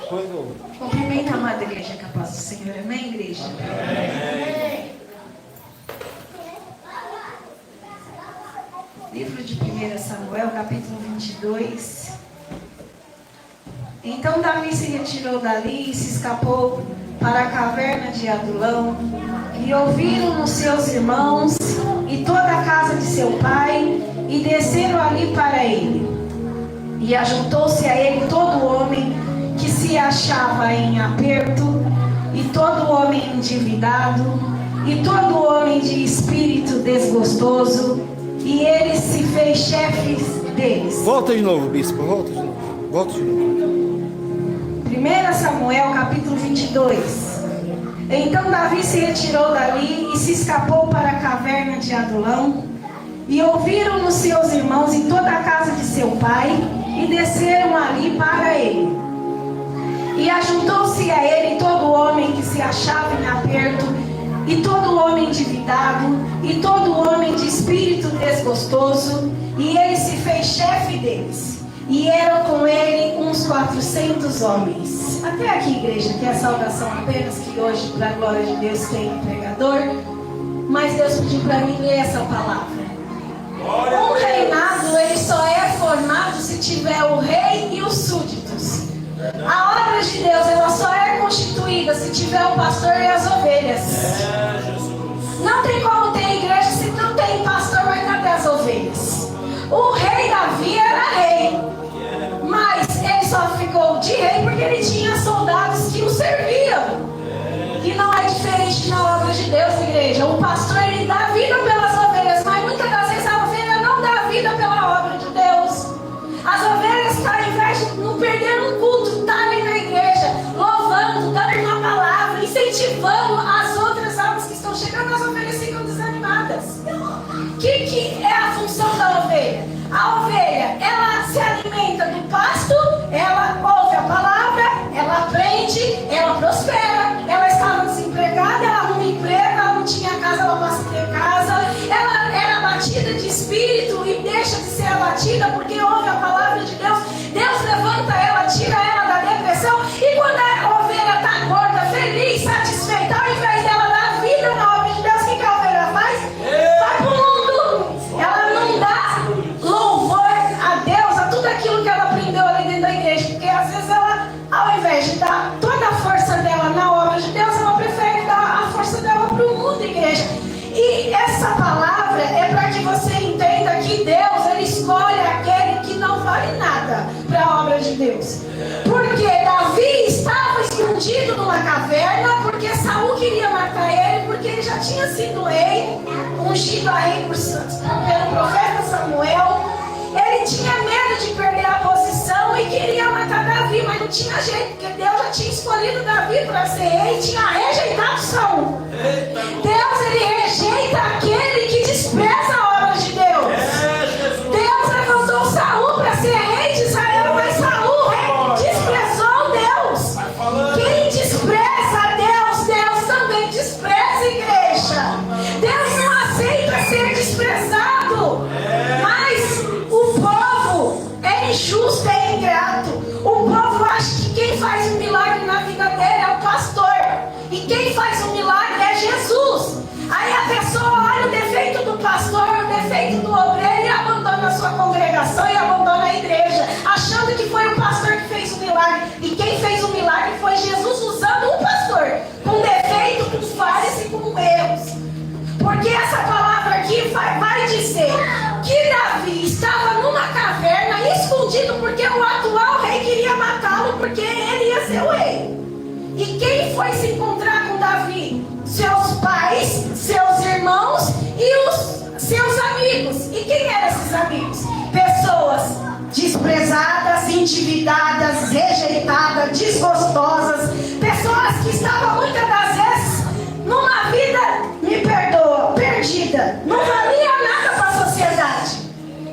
Cumprimenta a amada igreja com a paz do Senhor. Amém, igreja? Amém. Livro de 1 Samuel, capítulo 22. Então Davi se retirou dali e se escapou para a caverna de Adulão. E ouviram os seus irmãos e toda a casa de seu pai, e desceram ali para ele. E ajuntou-se a ele todo homem que se achava em aperto, e todo homem endividado, e todo homem de espírito desgostoso, e ele se fez chefe deles. Volta de novo, bispo, volta de novo. 1 Samuel capítulo 22. Então Davi se retirou dali e se escapou para a caverna de Adulão. E ouviram os seus irmãos e toda a casa de seu pai, e desceram ali para ele. E ajuntou-se a ele todo homem que se achava em aperto, e todo homem endividado, e todo homem de espírito desgostoso, e ele se fez chefe deles. E eram com ele uns 400 homens. Até aqui, igreja, que é a saudação apenas, que hoje, para a glória de Deus, tem um pregador. Mas Deus pediu para mim ler essa palavra. Um reinado, ele só é formado se tiver o rei e os súditos. A obra de Deus, ela só é constituída se tiver o pastor e as ovelhas. Não tem como ter igreja se não tem pastor, mas cadê as ovelhas? O rei Davi era rei, mas ele só ficou de rei porque ele tinha soldados que o serviam. E não é diferente na obra de Deus, igreja. O pastor, ele dá vida pelas ovelhas, mas muitas das vezes a ovelha não dá vida pela obra de Deus. As ovelhas, ao invés de não perder um culto, estarem na igreja, louvando, dando uma palavra, incentivando as outras almas que estão chegando, as ovelhas ficam desanimadas. O que é a função da ovelha? A ovelha, ela se alimenta do pasto, ela ouve a palavra, ela aprende, ela prospera. Ela estava desempregada, ela arruma emprego, ela não tinha casa, ela passa a ter casa. Ela era abatida de espírito e deixa de ser abatida porque ouve a palavra de Deus. Deus levanta ela, tira ela da depressão. E quando a ovelha está gorda, feliz, satisfeita, ao invés dela dar vida na obra de Deus, o que a ovelha faz? Vai para o mundo. Ela não dá louvor a Deus, a tudo aquilo que ela aprendeu ali dentro da igreja. Porque às vezes ela, ao invés de dar toda a força dela na obra de Deus, ela prefere dar a força dela para o mundo, igreja. E essa palavra é para que você entenda que Deus, ele escolhe aquele que não vale nada para a obra de Deus. Porque Davi estava escondido numa caverna, porque Saul queria matar ele, porque ele já tinha sido rei, ungido a rei pelo profeta Samuel. Ele tinha medo de perder a posição e queria matar Davi, mas não tinha jeito, porque Deus já tinha escolhido Davi para ser rei e tinha rejeitado Saul. Deus, ele rejeita aquele que despreza a obra de Deus. Deus levantou Saul para ser rei de Israel, mas Saul desprezou Deus. Quem despreza a Deus, Deus também despreza a igreja. Deus não aceita ser desprezado. Mas o povo é injusto, é ingrato. O povo acha que quem faz um milagre na vida dele é o pastor. E quem faz um milagre é Jesus. Aí a pessoa olha o defeito do pastor, o defeito do obreiro e abandona a sua congregação e abandona a igreja, achando que foi o pastor que fez o milagre. E quem fez o milagre foi Jesus, usando o pastor, com defeito, com falhas e com erros. Porque essa palavra aqui vai dizer que Davi estava numa caverna, escondido, porque o atual rei queria matá-lo, porque ele ia ser o rei. E quem foi se encontrar com Davi? Seus pais, seus irmãos e os seus amigos. E quem eram esses amigos? Pessoas desprezadas, endividadas, rejeitadas, desgostosas. Pessoas que estavam muitas das vezes numa vida, me perdoa, perdida. Não valia nada para a sociedade.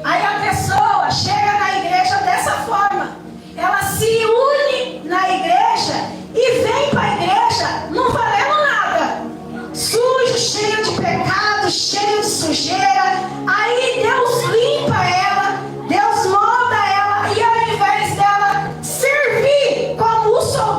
Aí a pessoa chega na igreja dessa forma. Ela se une na igreja e vem para a igreja não valendo nada. Sujo, cheio de pecado, cheio de sujeira. Aí Deus limpa ela, Deus molda ela, e ao invés dela servir como o soldado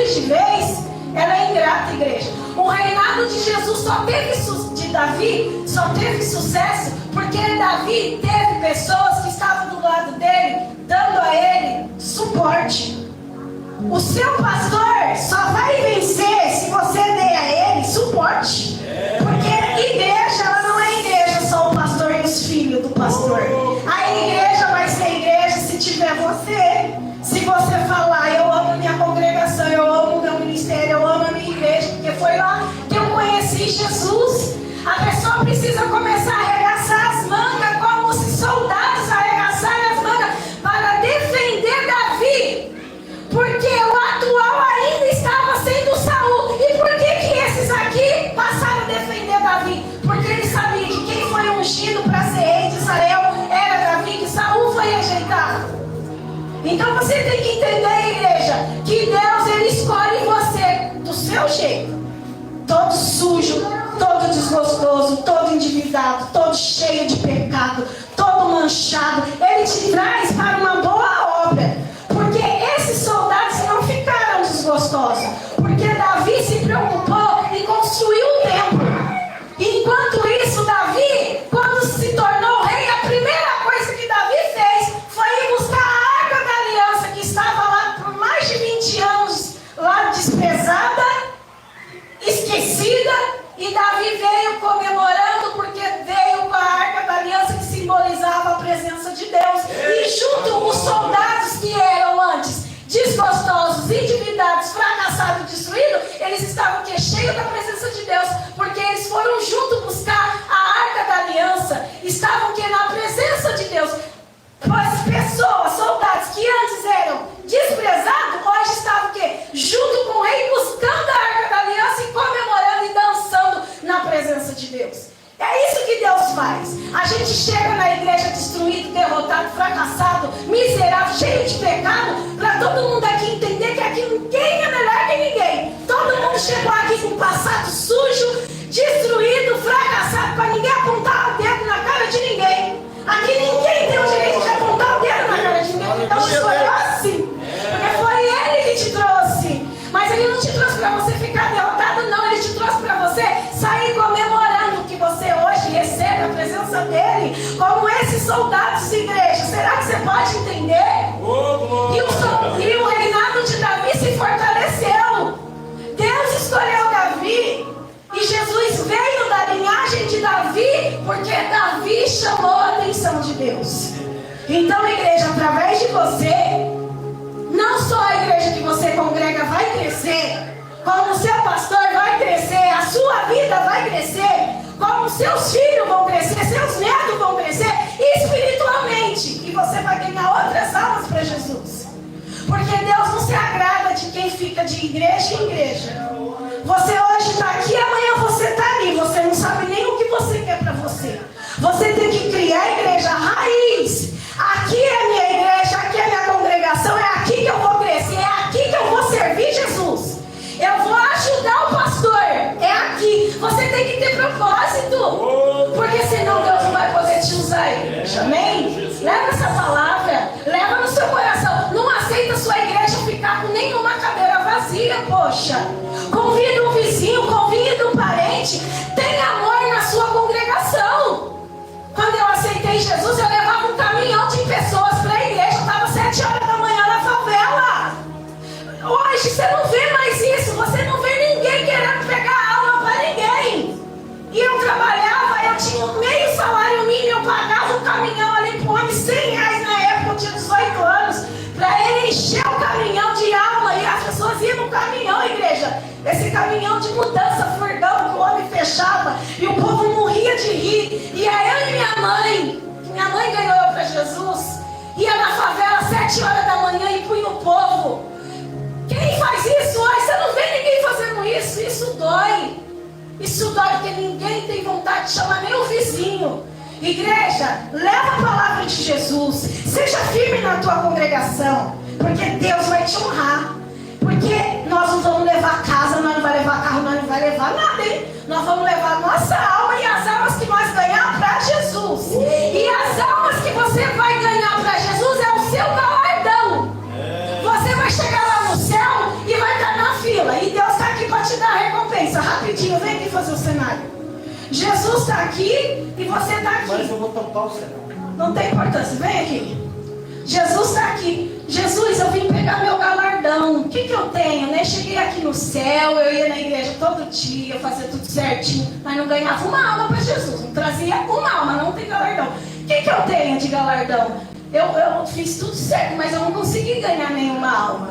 destruir de vez, ela é ingrata, igreja. O reinado de Jesus de Davi só teve sucesso porque Davi teve pessoas que estavam do lado dele, dando a ele suporte. O seu pastor só vai vencer se você der a ele suporte. Porque igreja, ela não é igreja só o pastor e os filhos do pastor. A igreja vai ser igreja se tiver você. Se você falar, eu amo minha congregação, eu amo o meu ministério, eu amo a minha igreja, porque foi lá que eu conheci Jesus. A pessoa precisa começar a arregaçar as mangas, como se soldados arregaçarem as mangas para defender Davi. Porque o atual ainda estava sendo Saul. E por que esses aqui passaram a defender Davi? Porque eles sabiam que quem foi ungido para ser rei de Israel era Davi, que Saul foi rejeitado. Então você tem que entender, igreja, que Deus ele escolhe você do seu jeito. Todo sujo, todo desgostoso, todo endividado, todo cheio de pecado, todo manchado. Ele te traz para uma boa obra. Porque esses soldados não ficaram desgostosos. Porque Davi se preocupou em construir o templo. Enquanto isso, Davi, quando se tornou rei, a primeira coisa que Davi fez foi ir buscar a Arca da Aliança, que estava lá por mais de 20 anos, lá desprezada, esquecida. E Davi veio comemorando, porque veio com a Arca da Aliança, que simbolizava a presença de Deus. E junto os soldados que eram antes desgostosos, endividados, fracassados, destruídos, eles estavam cheios da presença de Deus, porque eles foram junto buscar a Arca da Aliança, estavam na presença de Deus. As pessoas, soldados que antes eram desprezados, hoje estavam junto com o rei, buscando a Arca da Aliança e comemorando e dançando na presença de Deus. É isso que Deus faz. A gente chega na igreja destruído, derrotado, fracassado, miserável, cheio de pecado, para todo mundo aqui entender que aqui ninguém é melhor que ninguém. Todo mundo chegou aqui com um passado sujo, destruído, fracassado, para ninguém apontar o dedo na cara de ninguém. Aqui ninguém tem o direito de apontar o dedo na cara de ninguém. Então escolheu assim. Porque foi ele que te trouxe. Mas ele não te trouxe para você ficar derrotado, não. Ele te trouxe para você sair comemorando que você hoje recebe a presença dele, como esses soldados de igreja. Será que você pode entender? E o reinado de Davi se fortaleceu. Deus escolheu Davi. E Jesus veio da linhagem de Davi, porque Davi chamou a atenção de Deus. Então, igreja, através de você, não só a igreja que você congrega vai crescer, como o seu pastor vai crescer, a sua vida vai crescer, como seus filhos vão crescer, seus netos vão crescer espiritualmente. E você vai ganhar outras almas para Jesus. Porque Deus não se agrada de quem fica de igreja em igreja. Você hoje está aqui, amanhã você está ali. Você não sabe nem o que você quer para você. Você tem que criar a igreja raiz. Aqui é a minha igreja, aqui é a minha congregação, é aqui que eu vou crescer, é aqui que eu vou servir Jesus. Eu vou ajudar o pastor, é aqui. Você tem que ter propósito, porque senão Deus não vai poder te usar, igreja. Amém? Leva essa palavra, leva no seu coração. Não aceita a sua igreja ficar com nenhuma cadeira vazia, poxa. Convida um vizinho, convida um parente. Tenha amor na sua congregação. Quando eu aceitei Jesus, eu levava um caminhão de pessoas para a igreja. Eu estava 7 horas da manhã na favela. Hoje você não vê mais isso. Você não vê ninguém querendo pegar aula para ninguém. E eu trabalhava, eu tinha meio salário mínimo. Eu pagava um caminhão ali para o homem, R$100 na época. Eu tinha 18 anos. Para ele encher o caminhão de aula. E as pessoas iam no caminhão, igreja. Esse caminhão de mudança, furgão, que o homem fechava. E o povo morria de rir. E aí eu e minha mãe ganhou eu para Jesus. Ia na favela 7 horas da manhã e punha o povo. Quem faz isso hoje? Você não vê ninguém fazendo isso. Isso dói. Isso dói porque ninguém tem vontade de chamar nem o vizinho. Igreja, leva a palavra de Jesus. Seja firme na tua congregação. Porque Deus vai te honrar. Porque nós não vamos levar casa, nós não vamos levar carro, nós não vamos levar nada, hein? Nós vamos levar a nossa alma e as almas que nós ganhar para Jesus. E as almas que você vai ganhar para Jesus é o seu galardão. Você vai chegar lá no céu e vai estar na fila cenário. Jesus está aqui e você está aqui. Mas eu vou tampar o cenário. Não tem importância, vem aqui. Jesus está aqui. Jesus, eu vim pegar meu galardão. O que eu tenho? Né? Cheguei aqui no céu, eu ia na igreja todo dia, fazia tudo certinho, mas não ganhava uma alma para Jesus. Não trazia uma alma, não tem galardão. O que eu tenho de galardão? Eu fiz tudo certo, mas eu não consegui ganhar nenhuma alma.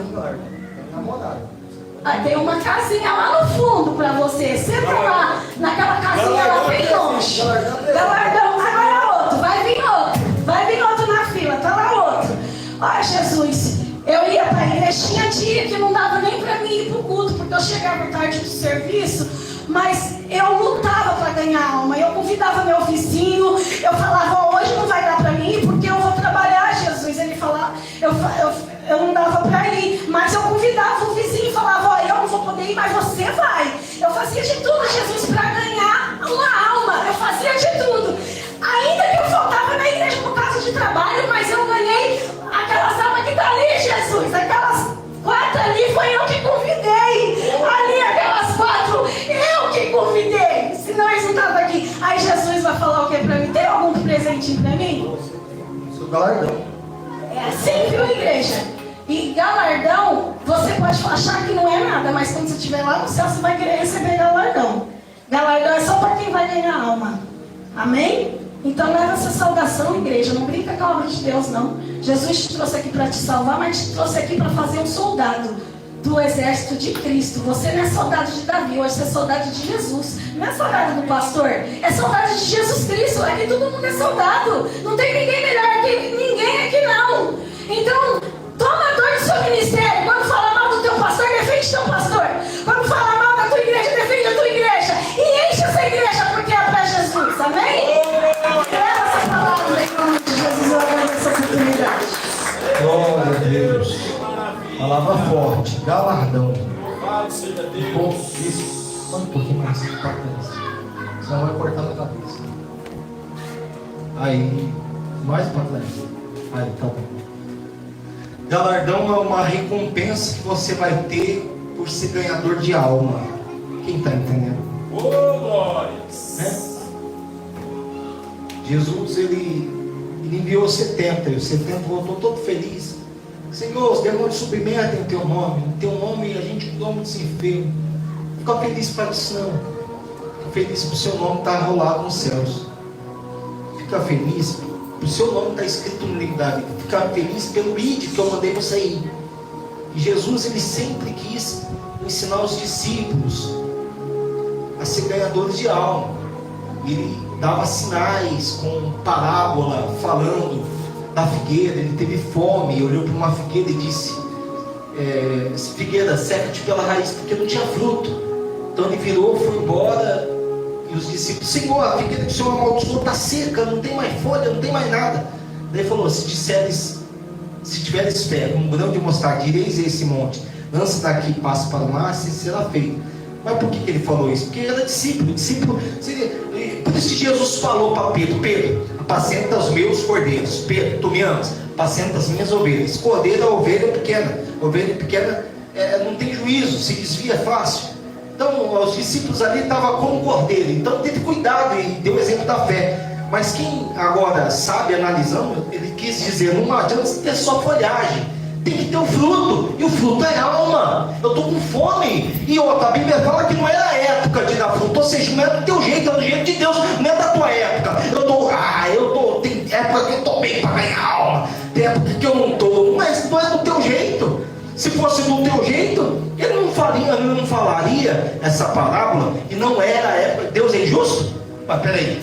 Tem uma casinha lá no fundo para você. Senta lá, naquela casinha lá bem longe. Galardão, agora outro, vai vir outro na fila, tá lá outro. Olha, Jesus, eu ia para a igreja, tinha dia que não dava nem para mim ir para o culto, porque eu chegava tarde do serviço, mas eu lutava para ganhar alma. Eu convidava meu vizinho, eu falava, hoje não vai dar para mim ir, porque eu vou trabalhar, Jesus. Ele falava, eu não dava para ir, mas eu convidava o vizinho e falava, eu não vou poder ir, mas você vai. Eu fazia de tudo, Jesus, para ganhar uma alma. Eu fazia de tudo. Ainda que eu faltava na igreja por causa de trabalho, mas eu ganhei aquelas almas que tá ali, Jesus. Aquelas 4 ali foi eu que convidei. Ali aquelas 4, eu que convidei. Senão eles não estavam aqui. Aí Jesus vai falar o que pra mim? Tem algum presentinho pra mim? Seu galardão. É assim, viu, igreja? E galardão, você pode achar que não é nada, mas quando você estiver lá no céu, você vai querer receber galardão. Galardão é só para quem vai ganhar alma. Amém? Então leva essa salvação, igreja. Não brinca com a obra de Deus, não. Jesus te trouxe aqui para te salvar, mas te trouxe aqui para fazer um soldado do exército de Cristo. Você não é soldado de Davi, hoje você é soldado de Jesus. Não é soldado do pastor, é soldado de Jesus Cristo. Aqui todo mundo é soldado. Não tem ninguém melhor que ninguém aqui, não. Então, toma dor do seu ministério. Quando fala mal do teu pastor, defende teu pastor. Quando fala mal da tua igreja, defende a tua igreja. E enche essa igreja, porque é para Jesus. Amém? Leva essa palavra em nome de Jesus. Eu agradeço essa oportunidade. Glória a Deus. Palavra forte, galardão. Bom, isso. Só um pouquinho mais para trás. Senão vai cortar na cabeça. Aí, mais para trás. Aí, tá bom. Galardão é uma recompensa que você vai ter por ser ganhador de alma. Quem está entendendo? Né? Jesus, ele enviou 70, e os 70 voltou todo feliz. Senhor, os demônios submetem o teu nome. O teu nome a gente toma de enfermo. Fica feliz para isso não. Fica feliz porque o seu nome está rolado nos céus. Fica feliz porque o seu nome está escrito no livro da vida. Fica feliz pelo ID que eu mandei você ir. E Jesus, ele sempre quis ensinar os discípulos a ser ganhadores de alma. Ele dava sinais com parábola, falando da figueira. Ele teve fome, olhou para uma figueira e disse, figueira, seca-te pela raiz, porque não tinha fruto. Então ele virou, foi embora, e os discípulos, Senhor, a figueira que o Senhor amaldiçoou está seca, não tem mais folha, não tem mais nada. Daí ele falou, se tiveres fé, um grão de mostarda, direis a esse monte, lança daqui e passa para o mar, se será feito. Mas por que ele falou isso? Porque ele era discípulo. Por isso que Jesus falou para Pedro, Pedro, apacenta os meus cordeiros. Pedro, tu me amas, apacenta as minhas ovelhas. Cordeiro é ovelha pequena. Ovelha pequena não tem juízo, se desvia fácil. Então os discípulos ali estavam como cordeiro. Então teve cuidado e deu o exemplo da fé. Mas quem agora sabe, analisando, ele quis dizer, não adianta ter só folhagem. Tem que ter o fruto, e o fruto é alma. Eu estou com fome. E outra, a Bíblia fala que não era a época de dar fruto, ou seja, não é do teu jeito, é do jeito de Deus, não é da tua época. Tem época que eu estou bem para ganhar alma, tem época que eu não estou, mas não é do teu jeito. Se fosse do teu jeito, ele não falaria essa parábola, e não era a época. Deus é injusto? Mas peraí,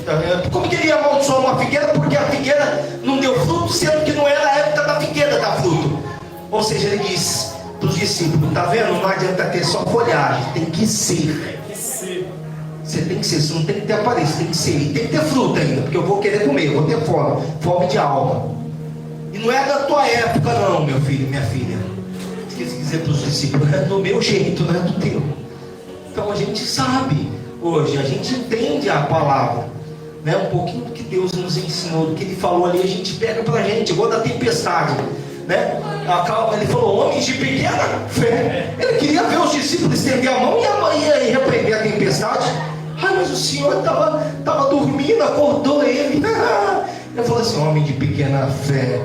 como que ele ia amaldiçoar uma figueira porque a figueira não deu fruto, sendo que não era a época da figueira dar fruto? Ou seja, ele diz para os discípulos, tá vendo? Não adianta ter só folhagem, tem que ser. Você tem que ser, você não tem que ter aparência, tem que ser. E tem que ter fruta ainda, porque eu vou querer comer, eu vou ter fome de alma. E não é da tua época não, meu filho, minha filha. Esqueci de dizer para os discípulos, é do meu jeito, não é do teu. Então a gente sabe hoje, a gente entende a palavra, né? Um pouquinho do que Deus nos ensinou, do que Ele falou ali, a gente pega para a gente, igual da tempestade, né? Ele falou, homens de pequena fé. Ele queria ver os discípulos estender a mão e repreender a tempestade. Ah, mas o senhor estava dormindo, acordou ele. Eu falei assim: homem de pequena fé,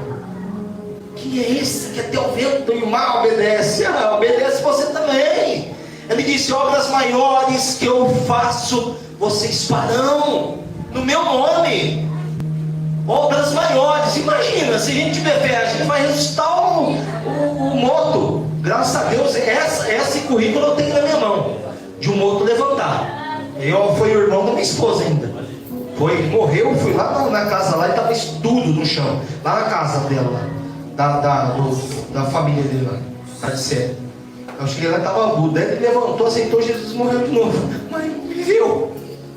quem é esse que até o vento e o mar obedece? Obedece você também. Ele disse: obras maiores que eu faço, vocês farão no meu nome. Obras maiores. Imagina, se a gente tiver fé, a gente vai ressuscitar o morto. Graças a Deus, esse currículo eu tenho na minha mão, de um morto levantar. Foi o irmão da minha esposa ainda. Morreu, fui lá na casa lá e estava tudo no chão. Lá na casa dela, da família dele lá. Tá de sério. Eu cheguei lá e estava agudo. Daí ele levantou, aceitou Jesus e morreu de novo. Mas viveu.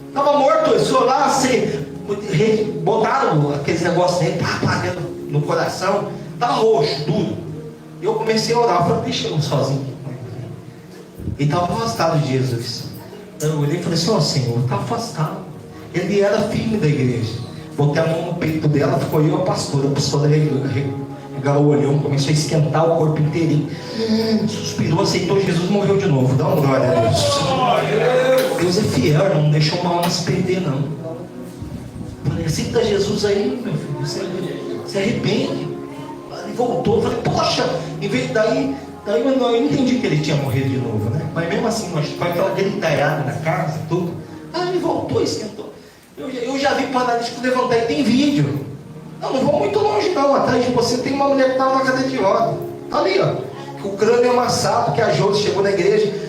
Estava morto, eu sou lá, assim, botaram aqueles negócios dele, no coração. Estava roxo, duro. Eu comecei a orar, eu falei: deixa eu sozinho aqui. Ele estava afastado de Jesus. Eu olhei e falei assim: ó Senhor, está afastado. Ele era firme da igreja. Botei a mão no peito dela, ficou eu a pastora regalou o olhão, começou a esquentar o corpo inteirinho. Suspirou, aceitou Jesus, morreu de novo. Dá uma glória a Deus. Deus é fiel, não deixou uma alma se perder, não. Falei: aceita Jesus aí, meu filho, se arrepende. Ele voltou, falei: poxa, em vez daí eu entendi que ele tinha morrido de novo, né? Mas mesmo assim, foi aquela gritalhada na casa, tudo. Ele voltou, esquentou. Eu já vi paralítico levantar, e tem vídeo. Não vou muito longe não. Atrás de você tem uma mulher que estava na cadeira de roda. Está ali, ó. O crânio amassado, que a Josi chegou na igreja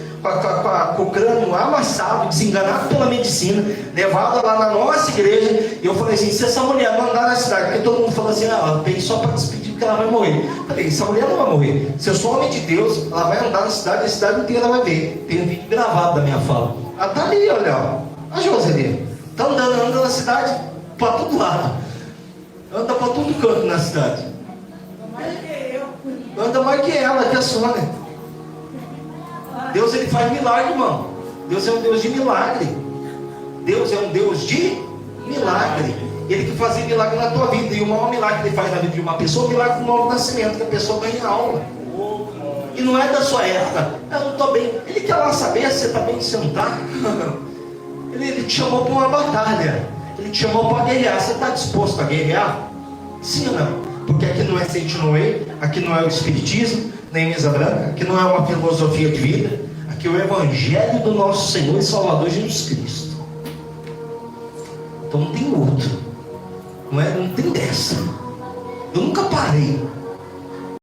com o crânio amassado, desenganado pela medicina, levada lá na nossa igreja. E eu falei assim: se essa mulher não andar na cidade, porque todo mundo falou assim: ela veio só para despedir porque ela vai morrer. Eu falei: essa mulher não vai morrer. Se eu sou homem de Deus, ela vai andar na cidade, a cidade inteira vai ver. Tem um vídeo gravado da minha fala. Ela está ali, olha, ó. A Josi ali. Está anda na cidade para todo lado. Anda para todo canto na cidade. Anda mais que ela, que a Sônia. Deus, ele faz milagre, irmão. Deus é um Deus de milagre. Deus é um Deus de milagre. Ele que faz milagre na tua vida. E o maior milagre que ele faz na vida de uma pessoa é o milagre do novo nascimento, que a pessoa ganha alma. E não é da sua época. Eu não estou bem. Ele quer lá saber se você está bem, se você não está. Ele te chamou para uma batalha. Ele te chamou para guerrear. Você está disposto a guerrear? Sim ou não? Porque aqui não é Sentinoe, aqui não é o Espiritismo, nem mesa branca, aqui não é uma filosofia de vida. Aqui é o Evangelho do nosso Senhor e Salvador Jesus Cristo. Então não tem outro. Não tem dessa. Eu nunca parei